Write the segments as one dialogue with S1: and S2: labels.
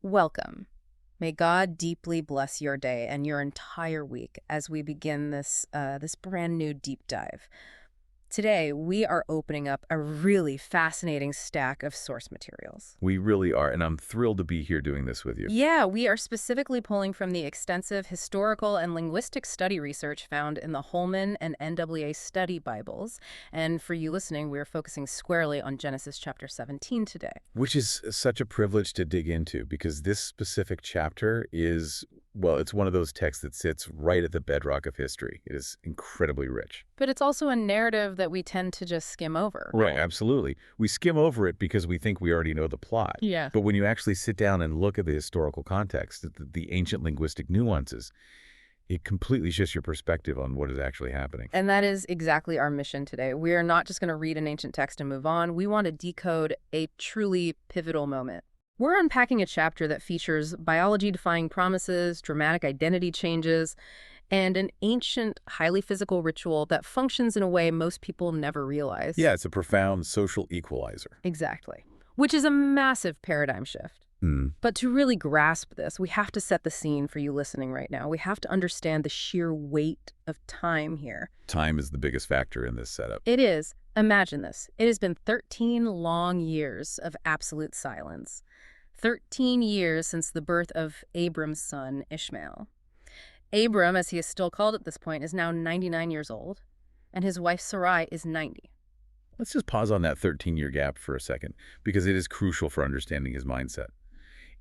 S1: Welcome. May God deeply bless your day and your entire week as we begin this brand new deep dive. Today, we are opening up a really fascinating stack of source materials.
S2: We really are, and I'm thrilled to be here doing this with you.
S1: Yeah, we are specifically pulling from the extensive historical and linguistic study research found in the Holman and NAA Study Bibles. And for you listening, we're focusing squarely on Genesis chapter 17 today.
S2: Which is such a privilege to dig into because this specific chapter is, well, it's one of those texts that sits right at the bedrock of history. It is incredibly rich.
S1: But it's also a narrative that we tend to just skim over.
S2: Right, absolutely. We skim over it because we think we already know the plot.
S1: Yeah.
S2: But when you actually sit down and look at the historical context, the ancient linguistic nuances, it completely shifts your perspective on what is actually happening.
S1: And that is exactly our mission today. We are not just going to read an ancient text and move on. We want to decode a truly pivotal moment. We're unpacking a chapter that features biology-defying promises, dramatic identity changes, and an ancient, highly physical ritual that functions in a way most people never realize.
S2: Yeah, it's a profound social equalizer.
S1: Exactly. Which is a massive paradigm shift. But to really grasp this, we have to set the scene for you listening right now. We have to understand the sheer weight of time here.
S2: Time is the biggest factor in this setup.
S1: It is. Imagine this. It has been 13 long years of absolute silence. 13 years since the birth of Abram's son, Ishmael. Abram, as he is still called at this point, is now 99 years old, and his wife Sarai is 90.
S2: Let's just pause on that 13-year gap for a second, because it is crucial for understanding his mindset.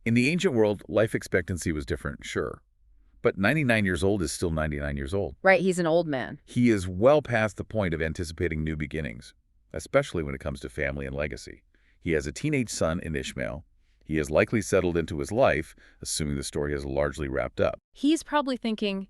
S2: In the ancient world, life expectancy was different, sure. But 99 years old is still 99 years old.
S1: Right, he's an old man.
S2: He is well past the point of anticipating new beginnings, especially when it comes to family and legacy. He has a teenage son in Ishmael. He has likely settled into his life, assuming the story has largely wrapped up.
S1: He's probably thinking,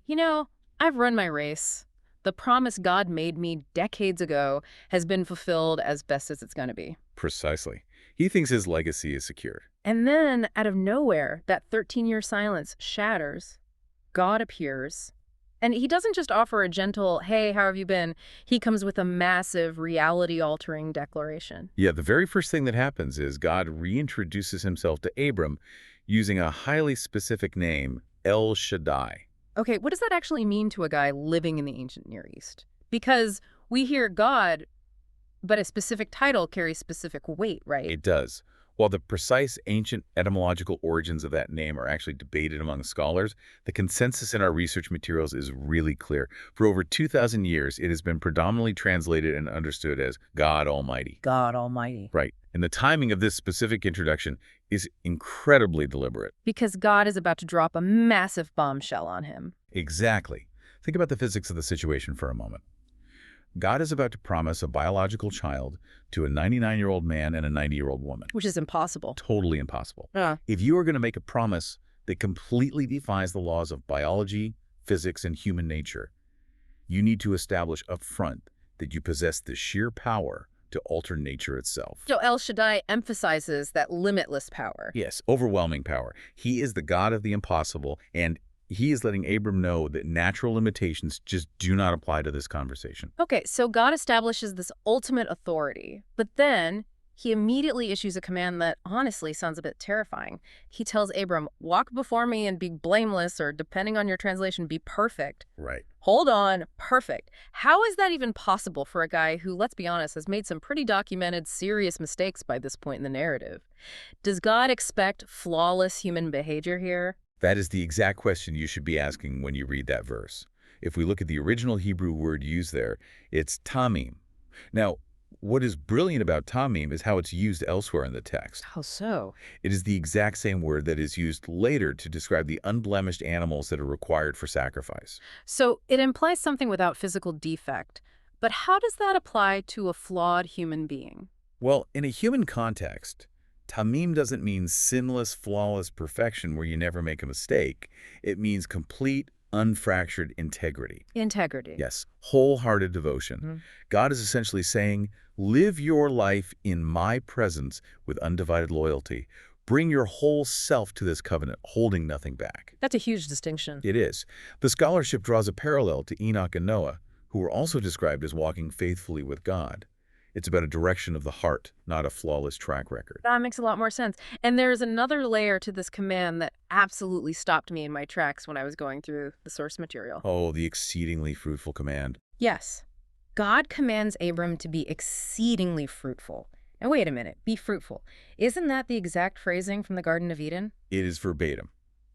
S1: I've run my race. The promise God made me decades ago has been fulfilled as best as it's going to be.
S2: Precisely. He thinks his legacy is secured.
S1: And then, out of nowhere, that 13-year silence shatters. God appears. And he doesn't just offer a gentle, hey, how have you been? He comes with a massive, reality-altering declaration.
S2: Yeah, the very first thing that happens is God reintroduces himself to Abram using a highly specific name, El Shaddai.
S1: Okay, what does that actually mean to a guy living in the ancient Near East? Because we hear God, but a specific title carries specific weight, right?
S2: It does. While the precise ancient etymological origins of that name are actually debated among scholars, the consensus in our research materials is really clear. For over 2,000 years, it has been predominantly translated and understood as God Almighty.
S1: God Almighty.
S2: Right. And the timing of this specific introduction is incredibly deliberate.
S1: Because God is about to drop a massive bombshell on him.
S2: Exactly. Think about the physics of the situation for a moment. God is about to promise a biological child to a 99-year-old man and a 90-year-old woman.
S1: Which is impossible.
S2: Totally impossible. If you are going to make a promise that completely defies the laws of biology, physics, and human nature, you need to establish up front that you possess the sheer power to alter nature itself.
S1: So El Shaddai emphasizes that limitless power.
S2: Yes, overwhelming power. He is the God of the impossible, and he is letting Abram know that natural limitations just do not apply to this conversation.
S1: Okay, so God establishes this ultimate authority, but then he immediately issues a command that honestly sounds a bit terrifying. He tells Abram, walk before me and be blameless, or depending on your translation, be perfect.
S2: Right.
S1: Hold on, perfect. How is that even possible for a guy who, let's be honest, has made some pretty documented serious mistakes by this point in the narrative? Does God expect flawless human behavior here?
S2: That is the exact question you should be asking when you read that verse. If we look at the original Hebrew word used there, it's tamim. Now, what is brilliant about tamim is how it's used elsewhere in the text.
S1: How so?
S2: It is the exact same word that is used later to describe the unblemished animals that are required for sacrifice.
S1: So it implies something without physical defect. But how does that apply to a flawed human being?
S2: Well, in a human context, tamim doesn't mean sinless, flawless perfection where you never make a mistake. It means complete, unfractured integrity.
S1: Integrity.
S2: Yes, wholehearted devotion. God is essentially saying, live your life in my presence with undivided loyalty. Bring your whole self to this covenant, holding nothing back.
S1: That's a huge distinction.
S2: It is. The scholarship draws a parallel to Enoch and Noah, who were also described as walking faithfully with God. It's about a direction of the heart, not a flawless track record.
S1: That makes a lot more sense. And there's another layer to this command that absolutely stopped me in my tracks when I was going through the source material.
S2: Oh, the exceedingly fruitful command.
S1: Yes. God commands Abram to be exceedingly fruitful. Now, wait a minute. Be fruitful. Isn't that the exact phrasing from the Garden of Eden?
S2: It is verbatim,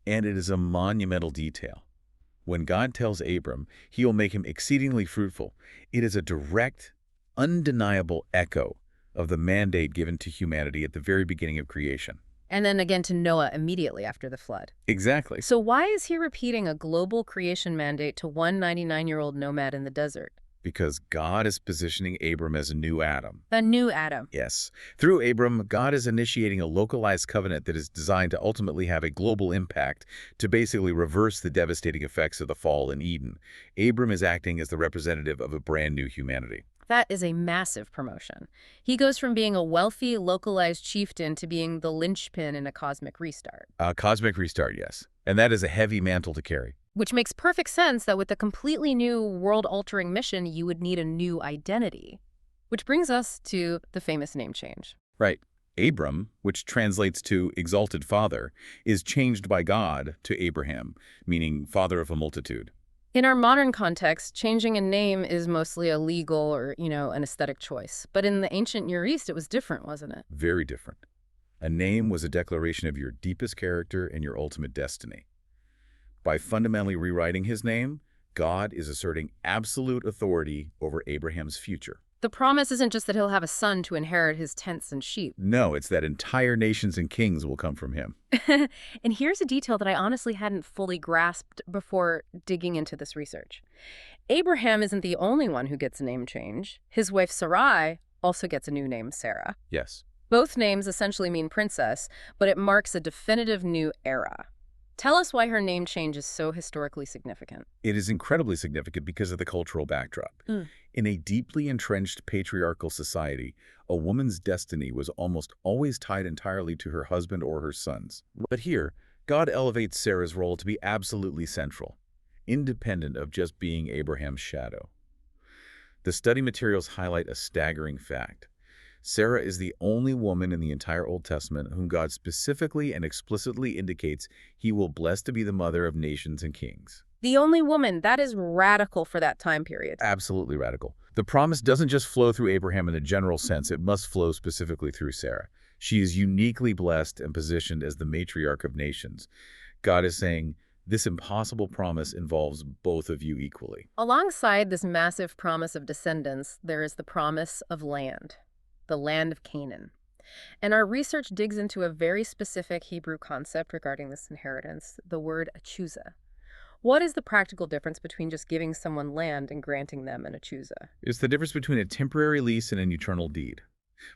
S2: and it is a monumental detail. When God tells Abram he will make him exceedingly fruitful, it is a direct, undeniable echo of the mandate given to humanity at the very beginning of creation.
S1: And then again to Noah immediately after the flood.
S2: Exactly.
S1: So why is he repeating a global creation mandate to one 99-year-old nomad in the desert?
S2: Because God is positioning Abram as a new Adam.
S1: The new Adam.
S2: Yes. Through Abram, God is initiating a localized covenant that is designed to ultimately have a global impact to basically reverse the devastating effects of the fall in Eden. Abram is acting as the representative of a brand new humanity.
S1: That is a massive promotion. He goes from being a wealthy, localized chieftain to being the linchpin in a cosmic restart.
S2: A cosmic restart, yes. And that is a heavy mantle to carry.
S1: Which makes perfect sense that with a completely new world-altering mission, you would need a new identity. Which brings us to the famous name change.
S2: Right. Abram, which translates to exalted father, is changed by God to Abraham, meaning father of a multitude.
S1: In our modern context, changing a name is mostly a legal or, an aesthetic choice. But in the ancient Near East, it was different, wasn't it?
S2: Very different. A name was a declaration of your deepest character and your ultimate destiny. By fundamentally rewriting his name, God is asserting absolute authority over Abraham's future.
S1: The promise isn't just that he'll have a son to inherit his tents and sheep.
S2: No, it's that entire nations and kings will come from him.
S1: And here's a detail that I honestly hadn't fully grasped before digging into this research. Abraham isn't the only one who gets a name change. His wife Sarai also gets a new name, Sarah.
S2: Yes.
S1: Both names essentially mean princess, but it marks a definitive new era. Tell us why her name change is so historically significant.
S2: It is incredibly significant because of the cultural backdrop. In a deeply entrenched patriarchal society, a woman's destiny was almost always tied entirely to her husband or her sons. But here, God elevates Sarah's role to be absolutely central, independent of just being Abraham's shadow. The study materials highlight a staggering fact. Sarah is the only woman in the entire Old Testament whom God specifically and explicitly indicates he will bless to be the mother of nations and kings.
S1: The only woman. That is radical for that time period.
S2: Absolutely radical. The promise doesn't just flow through Abraham in a general sense, it must flow specifically through Sarah. She is uniquely blessed and positioned as the matriarch of nations. God is saying, this impossible promise involves both of you equally.
S1: Alongside this massive promise of descendants, there is the promise of land. The land of Canaan. And our research digs into a very specific Hebrew concept regarding this inheritance, the word achuza. What is the practical difference between just giving someone land and granting them an achuza?
S2: It's the difference between a temporary lease and an eternal deed.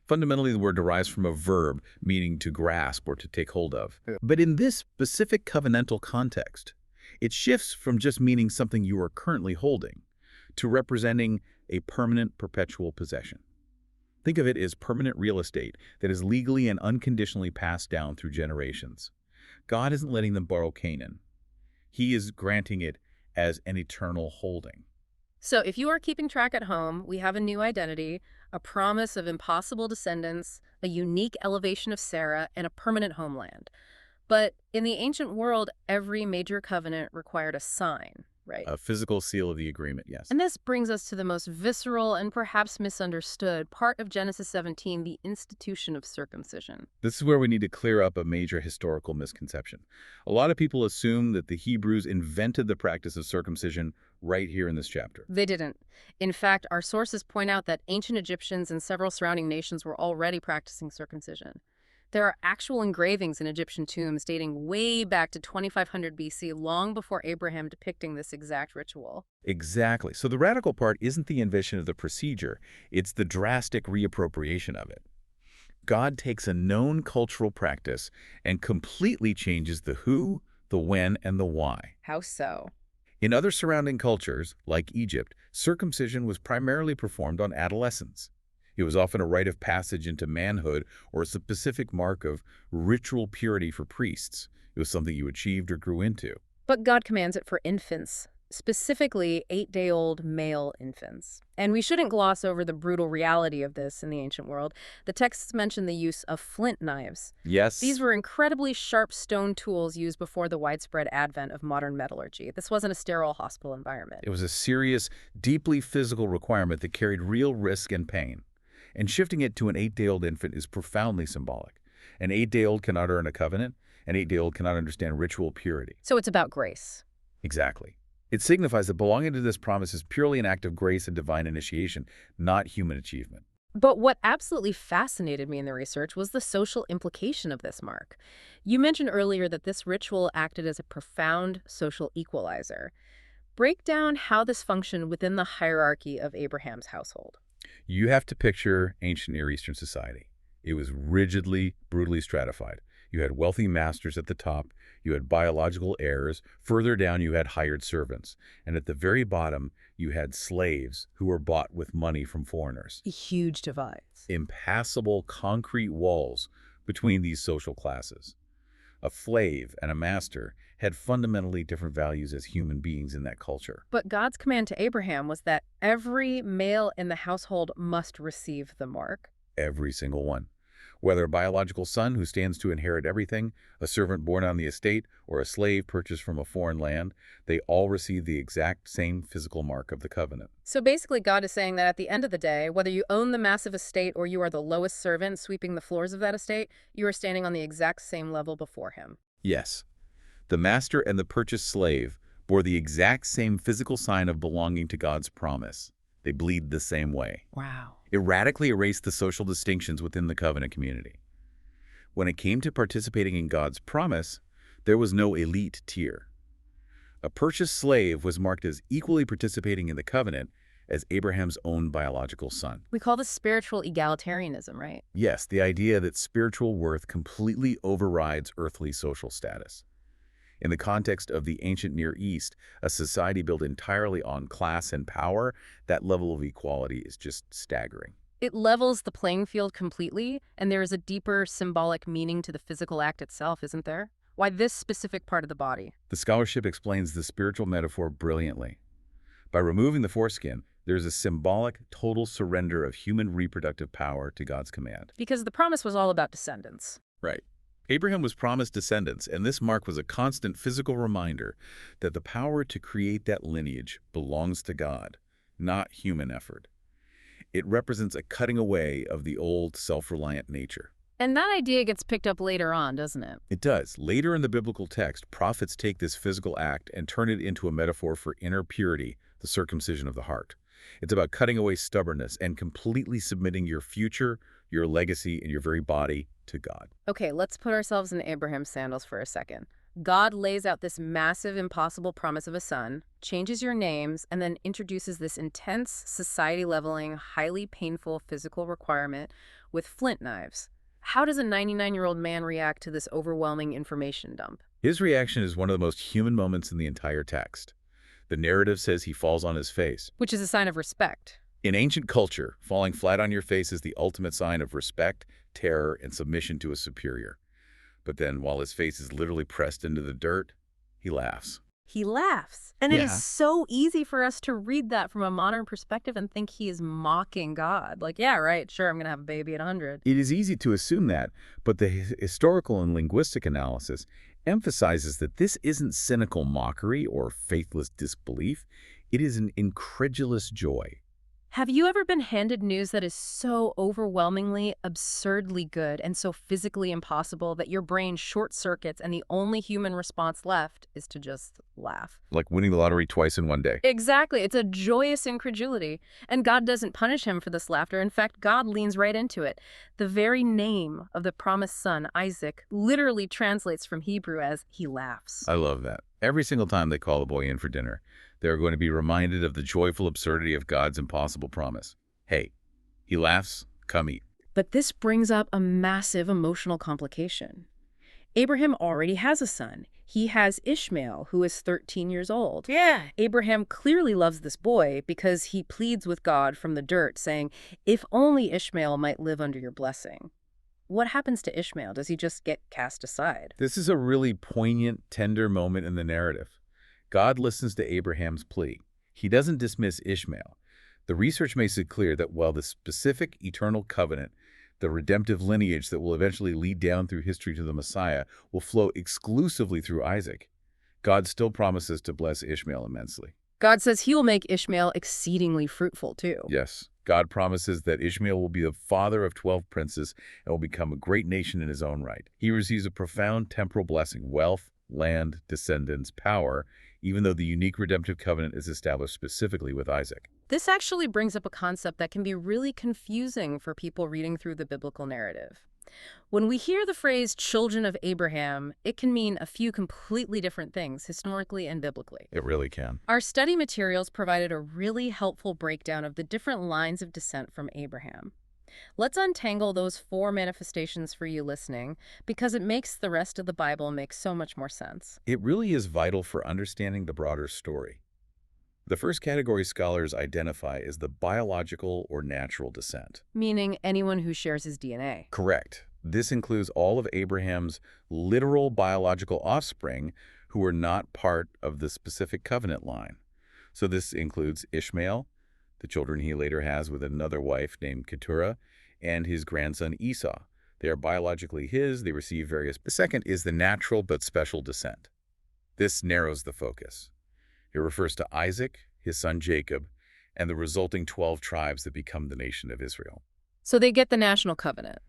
S2: Fundamentally, the word derives from a verb meaning to grasp or to take hold of. But in this specific covenantal context, it shifts from just meaning something you are currently holding to representing a permanent, perpetual possession. Think of it as permanent real estate that is legally and unconditionally passed down through generations. God isn't letting them borrow Canaan. He is granting it as an eternal holding.
S1: So if you are keeping track at home, we have a new identity, a promise of impossible descendants, a unique elevation of Sarah, and a permanent homeland. But in the ancient world, every major covenant required a sign, right?
S2: A physical seal of the agreement, yes.
S1: And this brings us to the most visceral and perhaps misunderstood part of Genesis 17, the institution of circumcision.
S2: This is where we need to clear up a major historical misconception. A lot of people assume that the Hebrews invented the practice of circumcision right here in this chapter.
S1: They didn't. In fact, our sources point out that ancient Egyptians and several surrounding nations were already practicing circumcision. There are actual engravings in Egyptian tombs dating way back to 2500 BC, long before Abraham, depicting this exact ritual.
S2: Exactly. So the radical part isn't the invention of the procedure, it's the drastic reappropriation of it. God takes a known cultural practice and completely changes the who, the when, and the why.
S1: How so?
S2: In other surrounding cultures, like Egypt, circumcision was primarily performed on adolescents. It was often a rite of passage into manhood or a specific mark of ritual purity for priests. It was something you achieved or grew into.
S1: But God commands it for infants, specifically 8-day-old male infants. And we shouldn't gloss over the brutal reality of this in the ancient world. The texts mention the use of flint knives.
S2: Yes.
S1: These were incredibly sharp stone tools used before the widespread advent of modern metallurgy. This wasn't a sterile hospital environment.
S2: It was a serious, deeply physical requirement that carried real risk and pain. And shifting it to an 8-day-old infant is profoundly symbolic. An 8-day-old cannot earn a covenant. An 8-day-old cannot understand ritual purity.
S1: So it's about grace.
S2: Exactly. It signifies that belonging to this promise is purely an act of grace and divine initiation, not human achievement.
S1: But what absolutely fascinated me in the research was the social implication of this mark. You mentioned earlier that this ritual acted as a profound social equalizer. Break down how this functioned within the hierarchy of Abraham's household.
S2: You have to picture ancient Near Eastern society. It was rigidly, brutally stratified. You had wealthy masters at the top, you had biological heirs, further down you had hired servants, and at the very bottom you had slaves who were bought with money from foreigners.
S1: Huge divides.
S2: Impassable concrete walls between these social classes. A slave and a master had fundamentally different values as human beings in that culture.
S1: But God's command to Abraham was that every male in the household must receive the mark.
S2: Every single one. Whether a biological son who stands to inherit everything, a servant born on the estate, or a slave purchased from a foreign land, they all receive the exact same physical mark of the covenant.
S1: So basically, God is saying that at the end of the day, whether you own the massive estate or you are the lowest servant sweeping the floors of that estate, you are standing on the exact same level before him.
S2: Yes. The master and the purchased slave bore the exact same physical sign of belonging to God's promise. They bleed the same way.
S1: Wow.
S2: It radically erased the social distinctions within the covenant community. When it came to participating in God's promise, there was no elite tier. A purchased slave was marked as equally participating in the covenant as Abraham's own biological son.
S1: We call this spiritual egalitarianism, right?
S2: Yes, the idea that spiritual worth completely overrides earthly social status. In the context of the ancient Near East, a society built entirely on class and power, that level of equality is just staggering.
S1: It levels the playing field completely, and there is a deeper symbolic meaning to the physical act itself, isn't there? Why this specific part of the body?
S2: The scholarship explains the spiritual metaphor brilliantly. By removing the foreskin, there's a symbolic, total surrender of human reproductive power to God's command.
S1: Because the promise was all about descendants.
S2: Right. Abraham was promised descendants, and this mark was a constant physical reminder that the power to create that lineage belongs to God, not human effort. It represents a cutting away of the old self-reliant nature.
S1: And that idea gets picked up later on, doesn't it?
S2: It does. Later in the biblical text, prophets take this physical act and turn it into a metaphor for inner purity, the circumcision of the heart. It's about cutting away stubbornness and completely submitting your future, your legacy, and your very body to God.
S1: Okay, let's put ourselves in Abraham's sandals for a second. God lays out this massive, impossible promise of a son, changes your names, and then introduces this intense, society-leveling, highly painful physical requirement with flint knives. How does a 99-year-old man react to this overwhelming information dump?
S2: His reaction is one of the most human moments in the entire text. The narrative says he falls on his face.
S1: Which is a sign of respect.
S2: In ancient culture, falling flat on your face is the ultimate sign of respect, terror, and submission to a superior. But then, while his face is literally pressed into the dirt, he laughs.
S1: He laughs. And it
S2: Yeah.
S1: is so easy for us to read that from a modern perspective and think he is mocking God. Like, yeah, right, sure, I'm going to have a baby at 100.
S2: It is easy to assume that, but the historical and linguistic analysis emphasizes that this isn't cynical mockery or faithless disbelief. It is an incredulous joy.
S1: Have you ever been handed news that is so overwhelmingly, absurdly good and so physically impossible that your brain short-circuits and the only human response left is to just laugh?
S2: Like winning the lottery twice in one day.
S1: Exactly. It's a joyous incredulity. And God doesn't punish him for this laughter. In fact, God leans right into it. The very name of the promised son, Isaac, literally translates from Hebrew as he laughs.
S2: I love that. Every single time they call a boy in for dinner, they're going to be reminded of the joyful absurdity of God's impossible promise. Hey, he laughs, come eat.
S1: But this brings up a massive emotional complication. Abraham already has a son. He has Ishmael, who is 13 years old.
S3: Yeah.
S1: Abraham clearly loves this boy because he pleads with God from the dirt, saying, if only Ishmael might live under your blessing. What happens to Ishmael? Does he just get cast aside?
S2: This is a really poignant, tender moment in the narrative. God listens to Abraham's plea. He doesn't dismiss Ishmael. The research makes it clear that while the specific eternal covenant, the redemptive lineage that will eventually lead down through history to the Messiah, will flow exclusively through Isaac, God still promises to bless Ishmael immensely.
S1: God says he will make Ishmael exceedingly fruitful, too.
S2: Yes, God promises that Ishmael will be the father of 12 princes and will become a great nation in his own right. He receives a profound temporal blessing, wealth, land, descendants, power, even though the unique redemptive covenant is established specifically with Isaac.
S1: This actually brings up a concept that can be really confusing for people reading through the biblical narrative. When we hear the phrase children of Abraham, it can mean a few completely different things, historically and biblically.
S2: It really can.
S1: Our study materials provided a really helpful breakdown of the different lines of descent from Abraham. Let's untangle those 4 manifestations for you listening, because it makes the rest of the Bible make so much more sense.
S2: It really is vital for understanding the broader story. The first category scholars identify is the biological or natural descent.
S1: Meaning anyone who shares his DNA.
S2: Correct. This includes all of Abraham's literal biological offspring who are not part of the specific covenant line. So this includes Ishmael, the children he later has with another wife named Keturah, and his grandson Esau. They are biologically his, they receive various... The second is the natural but special descent. This narrows the focus. It refers to Isaac, his son Jacob, and the resulting 12 tribes that become the nation of Israel.
S1: So they get the national covenant.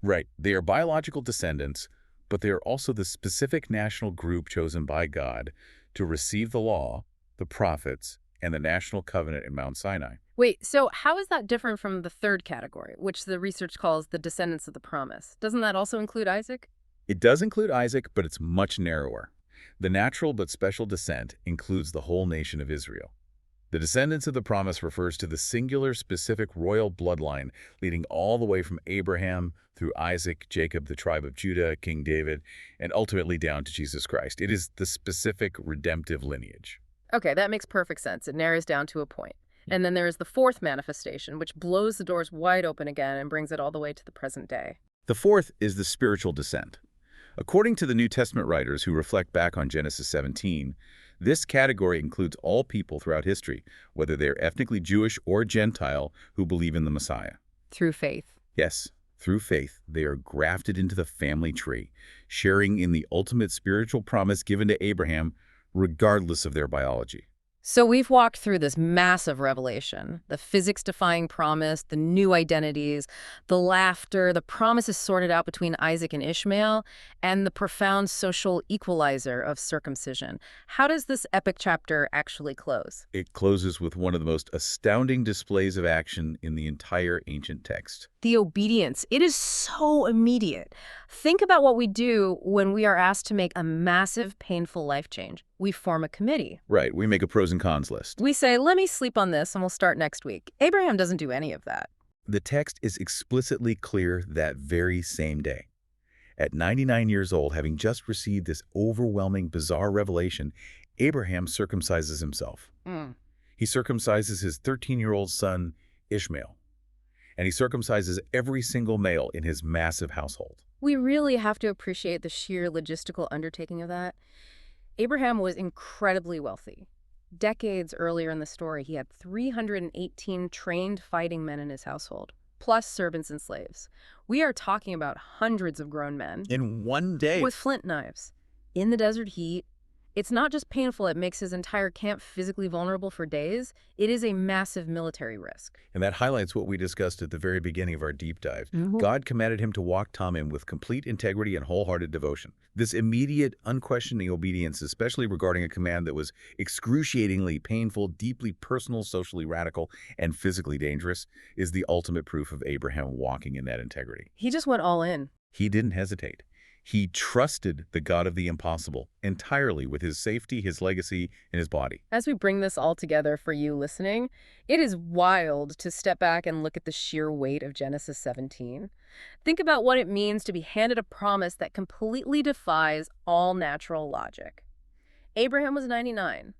S2: Right. They are biological descendants, but they are also the specific national group chosen by God to receive the law, the prophets, and the national covenant in Mount Sinai.
S1: Wait, so how is that different from the third category, which the research calls the descendants of the promise? Doesn't that also include Isaac?
S2: It does include Isaac, but it's much narrower. The natural but special descent includes the whole nation of Israel. The descendants of the promise refers to the singular specific royal bloodline leading all the way from Abraham through Isaac, Jacob, the tribe of Judah, King David, and ultimately down to Jesus Christ. It is the specific redemptive lineage.
S1: Okay, that makes perfect sense. It narrows down to a point. And then there is the fourth manifestation, which blows the doors wide open again and brings it all the way to the present day.
S2: The fourth is the spiritual descent. According to the New Testament writers who reflect back on Genesis 17, this category includes all people throughout history, whether they're ethnically Jewish or Gentile, who believe in the Messiah.
S1: Through faith.
S2: Yes, through faith, they are grafted into the family tree, sharing in the ultimate spiritual promise given to Abraham, regardless of their biology.
S1: So we've walked through this massive revelation, the physics-defying promise, the new identities, the laughter, the promises sorted out between Isaac and Ishmael, and the profound social equalizer of circumcision. How does this epic chapter actually close?
S2: It closes with one of the most astounding displays of action in the entire ancient text.
S1: The obedience. It is so immediate. Think about what we do when we are asked to make a massive, painful life change. We form a committee.
S2: Right, we make a pros and cons list.
S1: We say, let me sleep on this and we'll start next week. Abraham doesn't do any of that.
S2: The text is explicitly clear that very same day. At 99 years old, having just received this overwhelming, bizarre revelation, Abraham circumcises himself. He circumcises his 13-year-old son, Ishmael. And he circumcises every single male in his massive household.
S1: We really have to appreciate the sheer logistical undertaking of that. Abraham was incredibly wealthy. Decades earlier in the story, he had 318 trained fighting men in his household, plus servants and slaves. We are talking about hundreds of grown men.
S2: In one day.
S1: With flint knives. In the desert heat. It's not just painful, it makes his entire camp physically vulnerable for days. It is a massive military risk.
S2: And that highlights what we discussed at the very beginning of our deep dive. God commanded him to walk Tomim with complete integrity and wholehearted devotion. This immediate, unquestioning obedience, especially regarding a command that was excruciatingly painful, deeply personal, socially radical, and physically dangerous, is the ultimate proof of Abraham walking in that integrity.
S1: He just went all in.
S2: He didn't hesitate. He trusted the God of the impossible entirely with his safety, his legacy, and his body.
S1: As we bring this all together for you listening, it is wild to step back and look at the sheer weight of Genesis 17. Think about what it means to be handed a promise that completely defies all natural logic. Abraham was 99.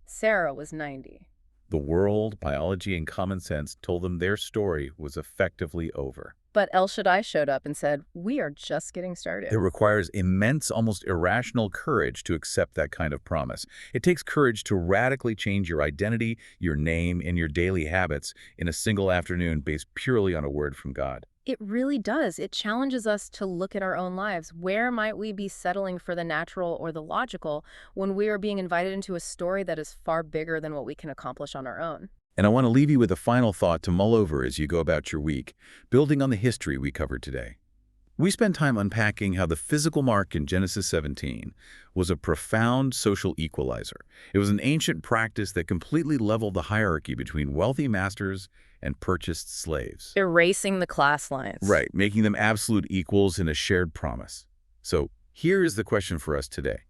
S1: Sarah was 90.
S2: The world, biology, and common sense told them their story was effectively over.
S1: But El Shaddai showed up and said, we are just getting
S2: It
S1: started.
S2: requires immense, almost irrational courage to accept that kind of promise. It takes courage to radically change your identity, your name, and your daily habits in a single afternoon based purely on a word from God.
S1: It really does. It challenges us to look at our own lives. Where might we be settling for the natural or the logical when we are being invited into a story that is far bigger than what we can accomplish on our own?
S2: And I want to leave you with a final thought to mull over as you go about your week, building on the history we covered today. We spent time unpacking how the physical mark in Genesis 17 was a profound social equalizer. It was an ancient practice that completely leveled the hierarchy between wealthy masters and purchased slaves.
S1: Erasing the class lines.
S2: Right, making them absolute equals in a shared promise. So here is the question for us today.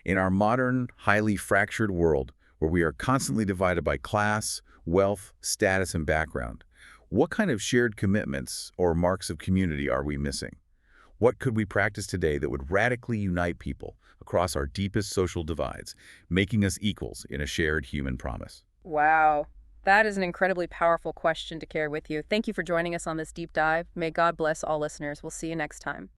S2: In our modern, highly fractured world, where we are constantly divided by class, wealth, status, and background, what kind of shared commitments or marks of community are we missing? What could we practice today that would radically unite people across our deepest social divides, making us equals in a shared human promise?
S1: Wow. That is an incredibly powerful question to carry with you. Thank you for joining us on this deep dive. May God bless all listeners. We'll see you next time.